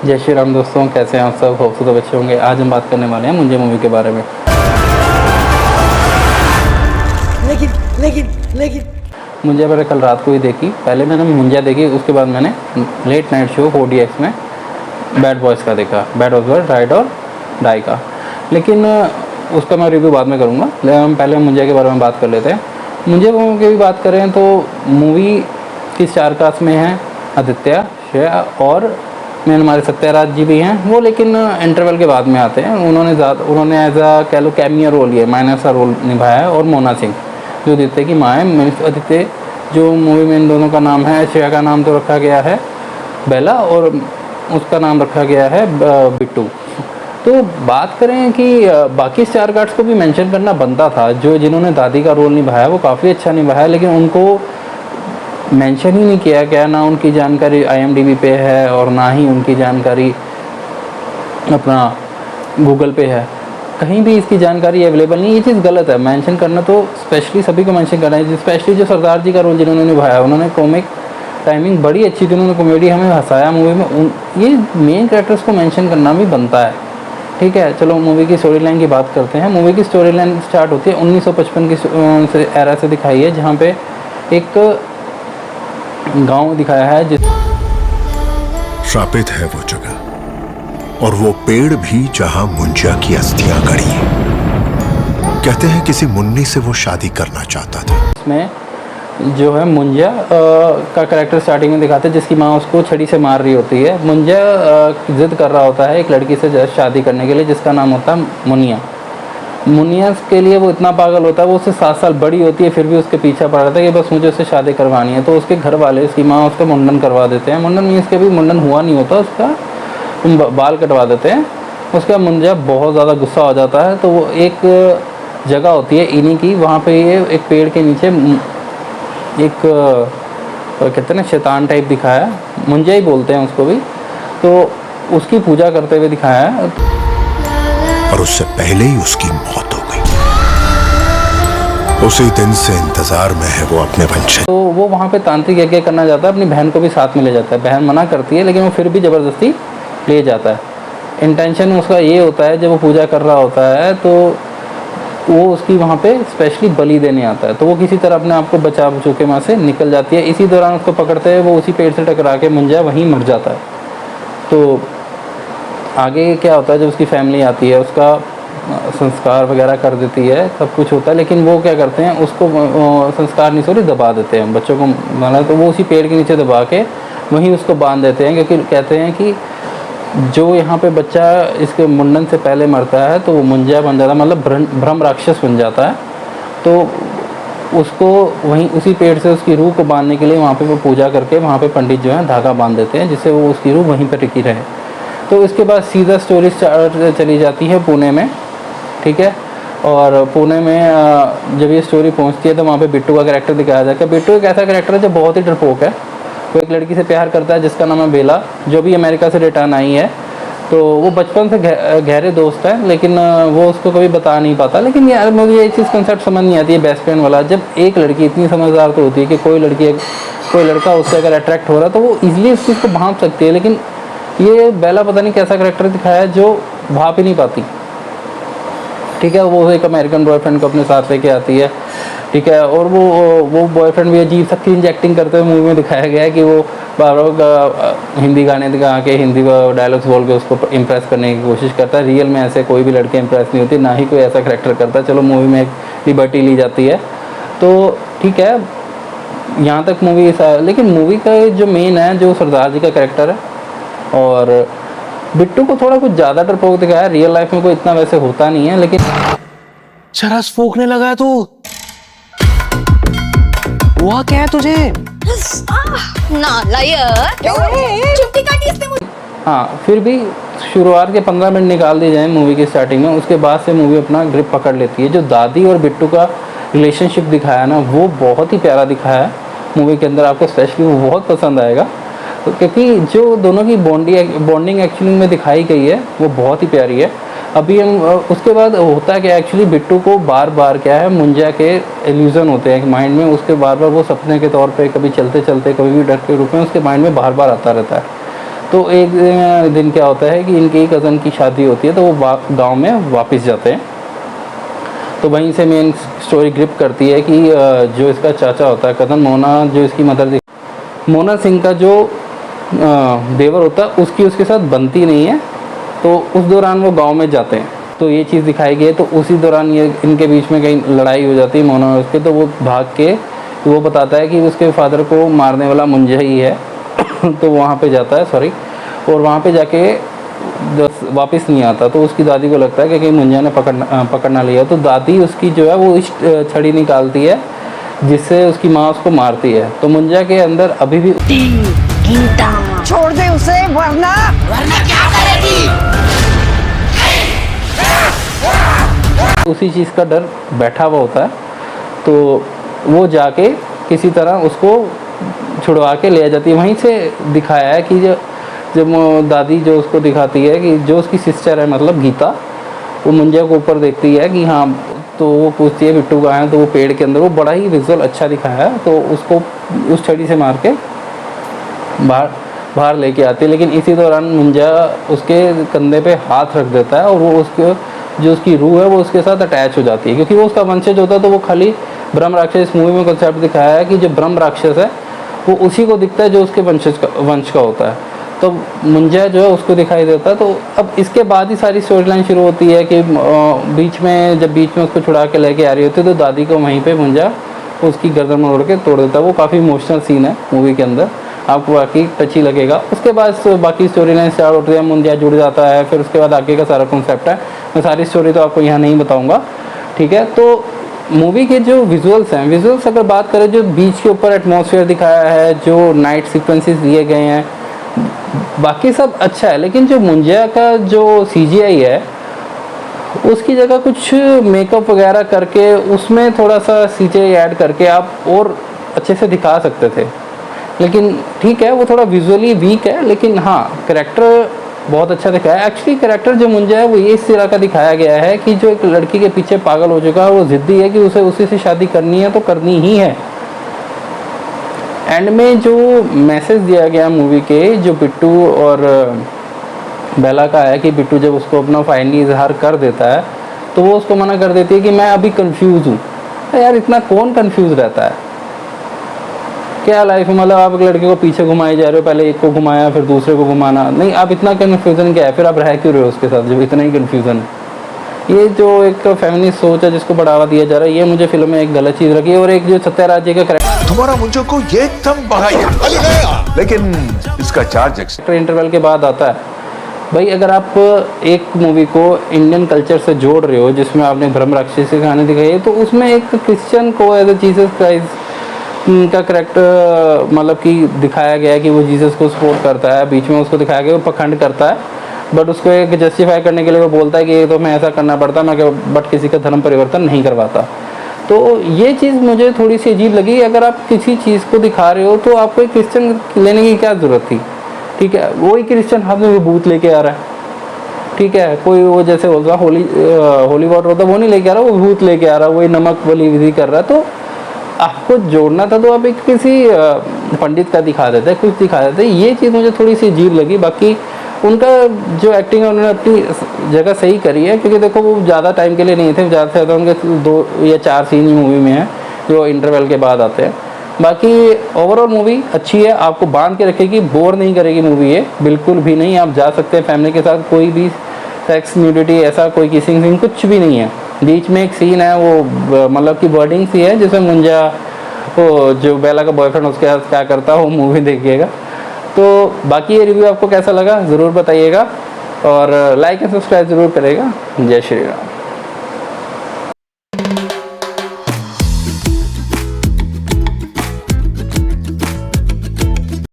जय श्री राम दोस्तों, कैसे हैं आप सब? खूबसूरत बच्चे होंगे। आज हम बात करने वाले हैं मुंजे मूवी के बारे में। लेकिन मुंजे मैंने कल रात को ही देखी। पहले मैंने मुंजा देखी, उसके बाद मैंने लेट नाइट शो 4DX में बैड बॉयज़ का देखा, बैड बॉयज़ राइड और डाई का। लेकिन उसका मैं रिव्यू बाद में करूँगा। हम पहले मुंजा के बारे में बात कर लेते हैं। मुंजे मूवी की भी बात करें तो मूवी की स्टार कास्ट में है आदित्य, श्रेया और मेन हमारे सत्याराज जी भी हैं वो, लेकिन इंटरवल के बाद में आते हैं। उन्होंने एज अ कह लो कैमियो रोल ये माइनर सा रोल निभाया है। और मोना सिंह जो आदित्य की माँ है। आदित्य जो मूवी में इन दोनों का नाम है, श्रेया का नाम तो रखा गया है बेला और उसका नाम रखा गया है बिट्टू। तो बात करें कि बाकी स्टार कास्ट को भी मेंशन करना बनता था। जिन्होंने दादी का रोल निभाया वो काफ़ी अच्छा निभाया, लेकिन उनको मेंशन ही नहीं किया गया। ना उनकी जानकारी IMDb पे है और ना ही उनकी जानकारी अपना गूगल पे है। कहीं भी इसकी जानकारी अवेलेबल नहीं। ये चीज़ गलत है। मेंशन करना तो स्पेशली सभी को मेंशन करना है। स्पेशली जो सरदार जी का रोल जिन्होंने निभाया, उन्होंने कॉमिक टाइमिंग बड़ी अच्छी थी। उन्होंने कॉमेडी हमें हंसाया मूवी में। ये मेन कैरेक्टर्स को मेंशन करना भी बनता है। ठीक है, चलो मूवी की स्टोरी लाइन की बात करते हैं। मूवी की स्टोरी लाइन स्टार्ट होती है 1955 की एरा से दिखाई है, जहाँ पे एक गांव दिखाया है श्रापित है वो जगह और वो पेड़ भी जहां मुंजा की अस्थियां गड़ी हैं। कहते हैं किसी मुन्नी से वो शादी करना चाहता था। इसमें जो है मुंजा का कैरेक्टर स्टार्टिंग में दिखाते हैं, जिसकी माँ उसको छड़ी से मार रही होती है। मुंजा जिद कर रहा होता है एक लड़की से शादी करने के लिए, जिसका नाम होता है मुनिया। मुनिया के लिए वो इतना पागल होता है, वो उससे 7 साल बड़ी होती है, फिर भी उसके पीछा पड़ रहा था कि बस मुझे उससे शादी करवानी है। तो उसके घर वाले, उसकी माँ उसका मुंडन करवा देते हैं। मुंडन मीन्स के भी मुंडन हुआ नहीं होता, उसका बाल कटवा देते हैं। उसका मुंजा बहुत ज़्यादा गुस्सा हो जाता है। तो वो एक जगह होती है इन्हीं की, वहाँ पे ये एक पेड़ के नीचे एक कहते हैं ना शैतान टाइप दिखाया, मुंजा ही बोलते हैं उसको भी। तो उसकी पूजा करते हुए दिखाया है और उससे पहले ही उसकी मौत हो गई। उसी दिन से इंतजार में है वो अपने वंशज। तो वो वहाँ पे तांत्रिक यज्ञ करना चाहता है, अपनी बहन को भी साथ में ले जाता है। बहन मना करती है, लेकिन वो फिर भी ज़बरदस्ती ले जाता है। इंटेंशन उसका ये होता है, जब वो पूजा कर रहा होता है तो वो उसकी वहाँ पे स्पेशली बलि देने आता है। तो वो किसी तरह अपने आप को बचा के वहाँ से निकल जाती है। इसी दौरान उसको पकड़ते हुए वो उसी पेड़ से टकरा के मुंजा वहीं मर जाता है। तो आगे क्या होता है, जब उसकी फैमिली आती है, उसका संस्कार वगैरह कर देती है, सब कुछ होता है, लेकिन वो क्या करते हैं, उसको संस्कार नहीं सॉरी दबा देते हैं बच्चों को। मतलब तो वो उसी पेड़ के नीचे दबा के वहीं उसको बांध देते हैं, क्योंकि कहते हैं कि जो यहाँ पे बच्चा इसके मुंडन से पहले मरता है तो वो मुंजा बन जाता है, मतलब ब्रह्म राक्षस बन जाता है। तो उसको वहीं उसी पेड़ से उसकी रूह को बांधने के लिए वहाँ पे वो पूजा करके वहाँ पे पंडित जो है धागा बांध देते हैं, जिससे वो उसकी रूह वहीं पर टिकी रहे। तो इसके बाद सीधा स्टोरी चली जाती है पुणे में। ठीक है, और पुणे में जब ये स्टोरी पहुंचती है तो वहाँ पे बिट्टू का कैरेक्टर दिखाया जाता है। बिट्टू एक ऐसा कैरेक्टर है जो बहुत ही डरपोक है। वो एक लड़की से प्यार करता है जिसका नाम है बेला, जो भी अमेरिका से रिटर्न आई है। तो वो बचपन से गहरे दोस्त हैं, लेकिन वो उसको कभी बता नहीं पाता। लेकिन यार मुझे ये चीज़ कंसेप्ट समझ नहीं आती है बेस्ट फ्रेंड वाला। जब एक लड़की इतनी समझदार तो होती है कि कोई लड़का उससे अगर अट्रैक्ट हो रहा है तो वो ईजिली उस चीज़ को भांप सकती है, लेकिन ये बेला पता नहीं कैसा कैरेक्टर दिखाया है जो भाप ही नहीं पाती। ठीक है, वो एक अमेरिकन बॉयफ्रेंड को अपने साथ लेके आती है। ठीक है, और वो बॉयफ्रेंड भी अजीब सा क्रिंज एक्टिंग करते हुए मूवी में दिखाया गया है कि वो बार हिंदी गाने दिखा के हिंदी डायलॉग्स बोल के उसको इम्प्रेस करने की कोशिश करता है। रियल में ऐसे कोई भी लड़के इम्प्रेस नहीं होती, ना ही कोई ऐसा कैरेक्टर करता है। चलो मूवी में एक लिबर्टी ली जाती है तो ठीक है, यहाँ तक मूवी। लेकिन मूवी का जो मेन है जो सरदार जी का कैरेक्टर है, और बिट्टू को थोड़ा कुछ ज़्यादा डरपोक दिखाया है। रियल लाइफ में कोई इतना वैसे होता नहीं है, लेकिन चरस फूकने लगा तू। हुआ क्या है तुझे? चुप्पी काटी इसने मुझे। हाँ, फिर भी शुरुआत के 15 मिनट निकाल दिए जाए मूवी की स्टार्टिंग में, उसके बाद से मूवी अपना ग्रिप पकड़ लेती है। जो दादी और बिट्टू का रिलेशनशिप दिखाया ना, वो बहुत ही प्यारा दिखाया है मूवी के अंदर। आपको स्पेशली वो बहुत पसंद आएगा, क्योंकि जो दोनों की बॉन्डिंग एक्चुअली में दिखाई गई है वो बहुत ही प्यारी है। अभी हम उसके बाद होता है कि एक्चुअली बिट्टू को बार बार क्या है, मुंजा के इल्यूजन होते हैं माइंड में। उसके बार बार वो सपने के तौर पे कभी चलते चलते कभी भी डर के रूप में उसके माइंड में बार बार आता रहता है। तो एक दिन क्या होता है कि इनके कज़न की शादी होती है, तो वो गांव में वापस जाते हैं। तो वहीं से मेन स्टोरी ग्रिप करती है कि जो इसका चाचा होता है कज़न, मोना, जो इसकी मदर, मोना सिंह का जो देवर होता है, उसकी उसके साथ बनती नहीं है। तो उस दौरान वो गांव में जाते हैं, तो ये चीज़ दिखाई गई है। तो उसी दौरान ये इनके बीच में कहीं लड़ाई हो जाती है मोना और उसके, तो वो भाग के वो बताता है कि उसके फादर को मारने वाला मुंजा ही है। तो वहाँ पे जाता है, सॉरी, और वहाँ पे जाके वापस नहीं आता। तो उसकी दादी को लगता है कि कहीं मुंजा ने पकड़ ना लिया। तो दादी उसकी जो है वो इस छड़ी निकालती है जिससे उसकी माँ उसको मारती है। तो मुंजा के अंदर अभी भी छोड़ दे उसे, वरना क्या करेगी? उसी चीज़ का डर बैठा हुआ होता है। तो वो जाके किसी तरह उसको छुड़वा के ले जाती है। वहीं से दिखाया है कि जब दादी जो उसको दिखाती है कि जो उसकी सिस्टर है, मतलब गीता, वो मुंजा को ऊपर देखती है कि हाँ, तो वो पूछती है बिट्टू कहाँ है, तो वो पेड़ के अंदर, वो बड़ा ही विजुअल अच्छा दिखाया है। तो उसको उस छड़ी से मार के बाहर लेके आती है। लेकिन इसी दौरान मुंजा उसके कंधे पे हाथ रख देता है और वो उसके जो उसकी रूह है वो उसके साथ अटैच हो जाती है, क्योंकि वो उसका वंशज होता है। तो वो खाली ब्रह्म राक्षस, इस मूवी में कंसेप्ट दिखाया है कि जो ब्रह्म राक्षस है वो उसी को दिखता है जो उसके वंश का होता है। तो मुंजा जो है उसको दिखाई देता है। तो अब इसके बाद ही सारी स्टोरी लाइन शुरू होती है कि बीच में उसको छुड़ा के लेके आ रही होती है, तो दादी को वहीं पे मुंजा उसकी गर्दन मोड़ के तोड़ देता है। वो काफ़ी इमोशनल सीन है मूवी के अंदर, आपको बाकी टची लगेगा। उसके बाद बाकी स्टोरी लाइन स्टार्ट होती है, मुंजा जुड़ जाता है, फिर उसके बाद आगे का सारा कॉन्सेप्ट है। मैं सारी स्टोरी तो आपको यहाँ नहीं बताऊँगा, ठीक है। तो मूवी के जो विजुअल्स हैं, विजुअल्स अगर बात करें, जो बीच के ऊपर एटमॉस्फेयर दिखाया है, जो नाइट सीक्वेंसेस दिए गए हैं, बाकी सब अच्छा है। लेकिन जो मुंजा का जो CGI है, उसकी जगह कुछ मेकअप वगैरह करके उसमें थोड़ा सा CGI ऐड करके आप और अच्छे से दिखा सकते थे। लेकिन ठीक है, वो थोड़ा विजुअली वीक है, लेकिन हाँ, कैरेक्टर बहुत अच्छा दिखाया है। एक्चुअली कैरेक्टर जो मुंजा है वो ये इस तरह का दिखाया गया है कि जो एक लड़की के पीछे पागल हो चुका है, वो ज़िद्दी है कि उसे उसी से शादी करनी है, तो करनी ही है। एंड में जो मैसेज दिया गया मूवी के, जो बिट्टू और बेला का है कि बिट्टू जब उसको अपना फाइनली इजहार कर देता है, तो वो उसको मना कर देती है कि मैं अभी कंफ्यूज हूँ। यार, इतना कौन कंफ्यूज रहता है क्या लाइफ में? मतलब आप एक लड़के को पीछे घुमाए जा रहे हो, पहले एक को घुमाया फिर दूसरे को घुमाना, नहीं, आप इतना कन्फ्यूज़न क्या है? फिर आप रह क्यों रहे हो उसके साथ जब इतना ही कन्फ्यूज़न है? ये जो एक फेमिनिस्ट सोच है जिसको बढ़ावा दिया जा रहा है, ये मुझे फिल्म में एक गलत चीज़ लगी। और एक जो सत्याराज जी का कैरेक्टर, तुम्हारा मुंजा को ये एकदम बढ़ाया, लेकिन इसका चार्ज इंटरवल के बाद आता है। भाई, अगर आप एक मूवी को इंडियन कल्चर से जोड़ रहे हो जिसमें आपने ब्रह्म राक्षस की कहानी दिखाई है, तो उसमें एक क्रिश्चियन को एज ए जीसस क्राइस्ट का कैरेक्टर मतलब कि दिखाया गया है कि वो जीसस को सपोर्ट करता है। बीच में उसको दिखाया गया वो पखंड करता है, बट उसको एक जस्टिफाई करने के लिए वो बोलता है कि ये तो मैं ऐसा करना पड़ता, मैं बट किसी का धर्म परिवर्तन नहीं करवाता। तो ये चीज़ मुझे थोड़ी सी अजीब लगी। अगर आप किसी चीज़ को दिखा रहे हो तो आपको एक क्रिश्चियन लेने की क्या ज़रूरत थी? ठीक है, वही क्रिश्चियन हाथ में भूत लेके आ रहा है, ठीक है, कोई वो जैसे बोलता होली वाटर होता है वो नहीं लेके आ रहा, वो भूत लेके आ रहा है, वही नमक वाली विधि कर रहा है। तो आपको जोड़ना था तो आप एक किसी पंडित का दिखा देते, कुछ दिखा देते। ये चीज़ मुझे थोड़ी सी अजीब लगी। बाकी उनका जो एक्टिंग है उन्होंने अपनी जगह सही करी है, क्योंकि देखो वो ज़्यादा टाइम के लिए नहीं थे, ज़्यादा से ज़्यादा उनके 2 या 4 सीन ही मूवी में हैं जो इंटरवल के बाद आते हैं। बाकी ओवरऑल मूवी अच्छी है, आपको बांध के रखेगी, बोर नहीं करेगी मूवी ये, बिल्कुल भी नहीं। आप जा सकते हैं फैमिली के साथ, कोई भी सेक्स न्यूडिटी ऐसा कोई किसिंग सीन कुछ भी नहीं है। बीच में एक सीन है वो मतलब कि बर्डिंग सी है जिसमें मुंजा वो जो बेला का बॉयफ्रेंड उसके साथ क्या करता है वो मूवी देखिएगा। तो बाकी ये रिव्यू आपको कैसा लगा ज़रूर बताइएगा और लाइक एंड सब्सक्राइब ज़रूर करेगा। जय श्री राम।